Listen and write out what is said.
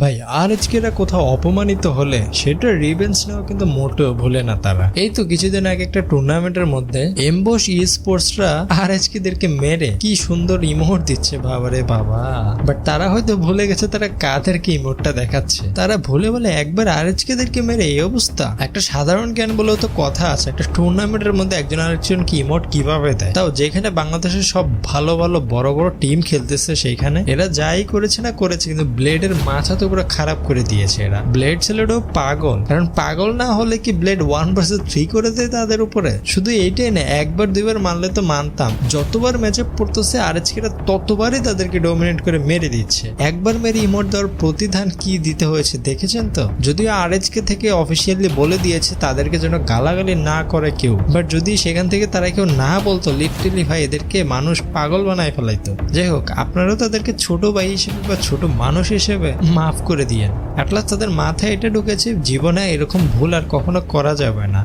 ভাই আর এরা কোথাও অপমানিত হলে সেটা রিভেঞ্জ নেওয়া কিন্তু মোটেও ভুলে না তারা। এই তো কিছুদিন আগে একটা টুর্নামেন্টের মধ্যে এমবস ই স্পোর্টসরা আর দেরকে মেরে কি সুন্দর ইমোট দিচ্ছে, বাবারে বাবা। বাট তারা হয়তো ভুলে গেছে তারা কাদেরকে ইমোটটা দেখাচ্ছে। তারা ভুলে বলে একবার আর দেরকে মেরে এই অবস্থা। একটা সাধারণ জ্ঞান বলেও তো কথা আছে, একটা টুর্নামেন্টের মধ্যে একজন আরেকজনকে ইমোট কিভাবে দেয়, তাও যেখানে বাংলাদেশের সব ভালো ভালো বড় বড় টিম খেলতেছে সেইখানে। এরা যাই করেছে না করেছে, কিন্তু ব্লেডের মাথা তো পুরো খারাপ করে দিয়েছে এরা। ব্লেড ছেলেটাও পাগল, কারণ পাগল না হলে কি ব্লেড 1 vs 3 করে দেয় তাদের উপরে? শুধু এইটাই না, একবার দুইবার মারলে তো মানতাম, যতবার ম্যাচে পড়তেছে আরএচকেরা ততবারই তাদেরকে ডোমিনেট করে মেরে দিচ্ছে। একবার মেরে ইমোট দেওয়ার প্রতিধান কি দিতে হয়েছে দেখেছেন তো? যদিও আরএচকে থেকে অফিসিয়ালি বলে দিয়েছে তাদেরকে যেন গালাগালি না করে কেউ, বাট যদি সেখান থেকে তারা কেউ না বলতো, লিটারালি ভাই এদেরকে মানুষ পাগল বানায় ফেলাইতো। যাই হোক, আপনারাও তাদেরকে ছোট ভাই হিসেবে বা ছোট মানুষ হিসেবে মাফ করে দিয়েন। অ্যাটলাস্ট তাদের মাথায় এটা ঢুকেছে জীবনে এরকম ভুল আর কখনো করা যাবে না।